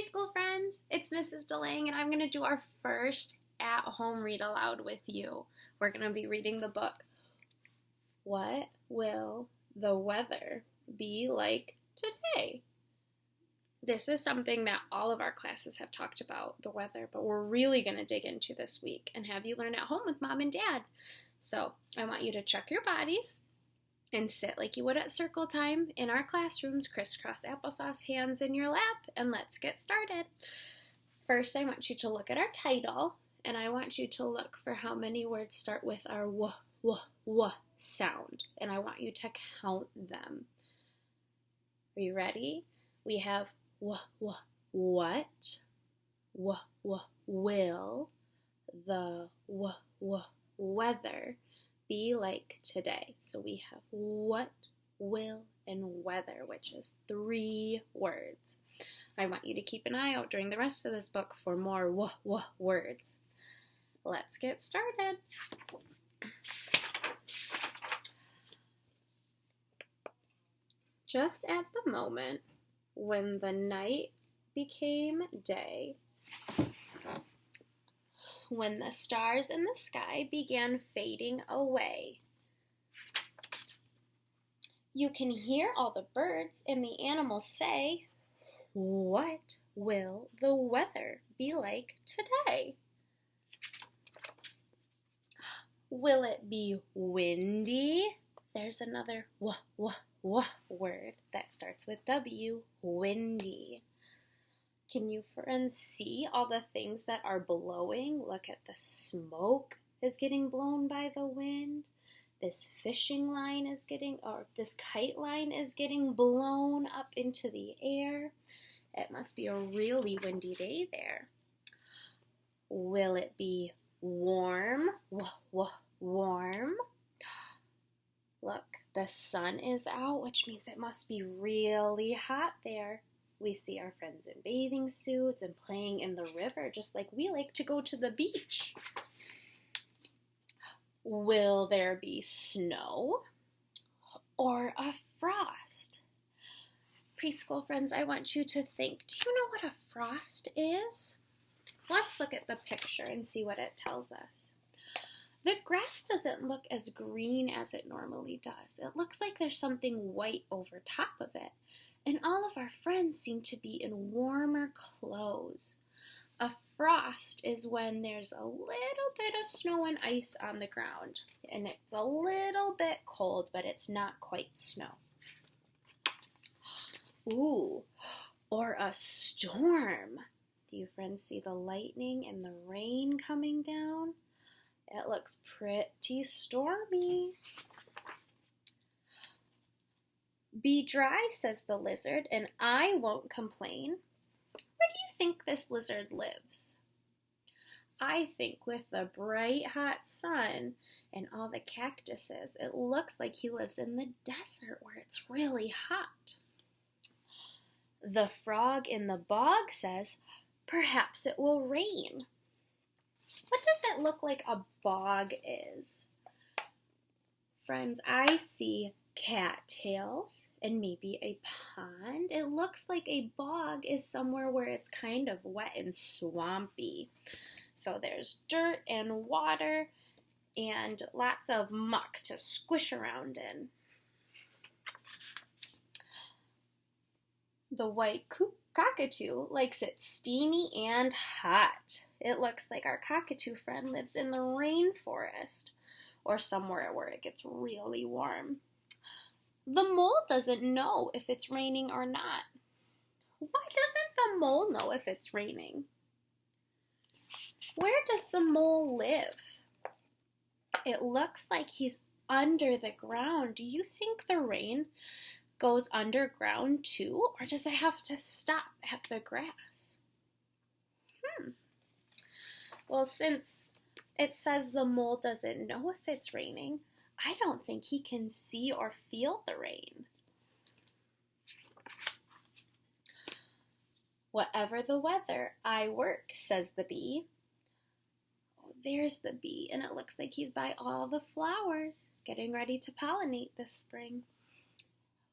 preschool friends, it's Mrs. DeLang, and I'm going to do our first at-home read aloud with you. We're going to be reading the book, What Will the Weather Be Like Today? This is something that all of our classes have talked about, the weather, but we're really going to dig into this week and have you learn at home with mom and dad. So I want you to check your bodies and sit like you would at circle time in our classrooms, crisscross applesauce, hands in your lap, and let's get started. First, I want you to look at our title, and I want you to look for how many words start with our w sound, and I want you to count them. Are you ready? We have what, will, the weather be like today? So we have what, will, and weather, which is 3 words. I want you to keep an eye out during the rest of this book for more words. Let's get started. Just at the moment when the night became day, when the stars in the sky began fading away, you can hear all the birds and the animals say, what will the weather be like today? Will it be windy? There's another word that starts with W, windy. Can you friends see all the things that are blowing? Look at the smoke is getting blown by the wind. This fishing line is this kite line is getting blown up into the air. It must be a really windy day there. Will it be warm? Warm. Look, the sun is out, which means it must be really hot there. We see our friends in bathing suits and playing in the river, just like we like to go to the beach. Will there be snow or a frost? Preschool friends, I want you to think, do you know what a frost is? Let's look at the picture and see what it tells us. The grass doesn't look as green as it normally does. It looks like there's something white over top of it. And all of our friends seem to be in warmer clothes. A frost is when there's a little bit of snow and ice on the ground. And it's a little bit cold, but it's not quite snow. Ooh, or a storm. Do you friends see the lightning and the rain coming down? It looks pretty stormy. Be dry, says the lizard, and I won't complain. Where do you think this lizard lives? I think with the bright hot sun and all the cactuses, it looks like he lives in the desert where it's really hot. The frog in the bog says, perhaps it will rain. What does it look like a bog is? Friends, I see cattails and maybe a pond. It looks like a bog is somewhere where it's kind of wet and swampy. So there's dirt and water and lots of muck to squish around in. The white cockatoo likes it steamy and hot. It looks like our cockatoo friend lives in the rainforest or somewhere where it gets really warm. The mole doesn't know if it's raining or not. Why doesn't the mole know if it's raining? Where does the mole live? It looks like he's under the ground. Do you think the rain goes underground too, or does it have to stop at the grass? Well, since it says the mole doesn't know if it's raining, I don't think he can see or feel the rain. Whatever the weather, I work, says the bee. Oh, there's the bee, and it looks like he's by all the flowers, getting ready to pollinate this spring.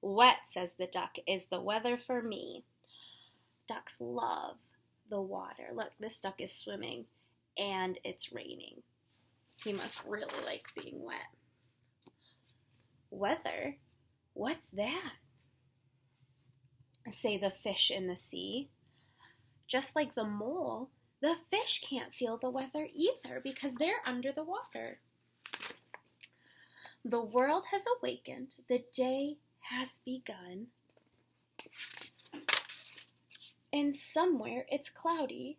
Wet, says the duck, is the weather for me. ducks love the water. Look, this duck is swimming and it's raining. He must really like being wet. Weather? What's that? Say the fish in the sea. Just like the mole, the fish can't feel the weather either because they're under the water. The world has awakened. The day has begun. And somewhere it's cloudy,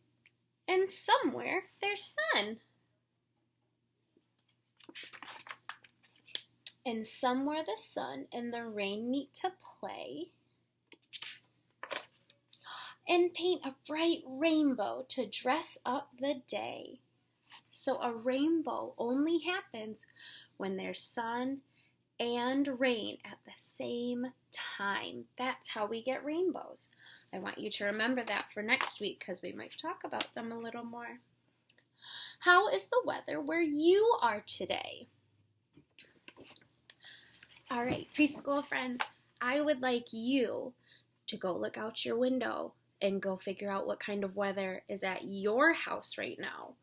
and somewhere there's sun. And somewhere the sun and the rain meet to play and paint a bright rainbow to dress up the day. So a rainbow only happens when there's sun and rain at the same time. That's how we get rainbows. I want you to remember that for next week because we might talk about them a little more. How is the weather where you are today? All right, preschool friends, I would like you to go look out your window and go figure out what kind of weather is at your house right now.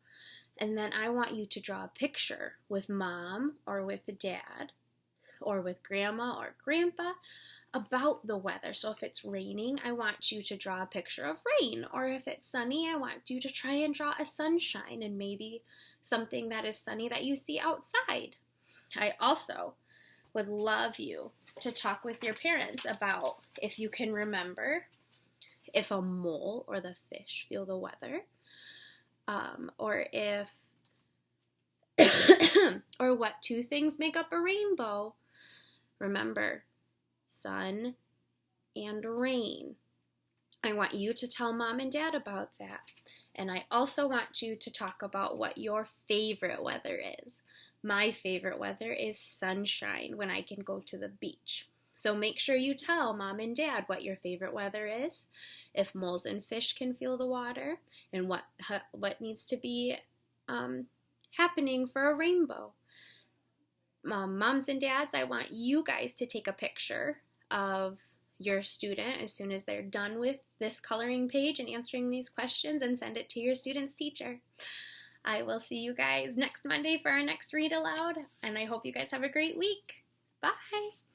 And then I want you to draw a picture with mom or with dad or with grandma or grandpa about the weather. So if it's raining, I want you to draw a picture of rain. Or if it's sunny, I want you to try and draw a sunshine and maybe something that is sunny that you see outside. I also would love you to talk with your parents about if you can remember if a mole or the fish feel the weather, or if, or what two things make up a rainbow. Remember, sun and rain. I want you to tell mom and dad about that. And I also want you to talk about what your favorite weather is. My favorite weather is sunshine when I can go to the beach. So make sure you tell mom and dad what your favorite weather is, if moles and fish can feel the water, and what needs to be happening for a rainbow. Moms and dads, I want you guys to take a picture of your student as soon as they're done with this coloring page and answering these questions and send it to your student's teacher. I will see you guys next Monday for our next read aloud, and I hope you guys have a great week. Bye!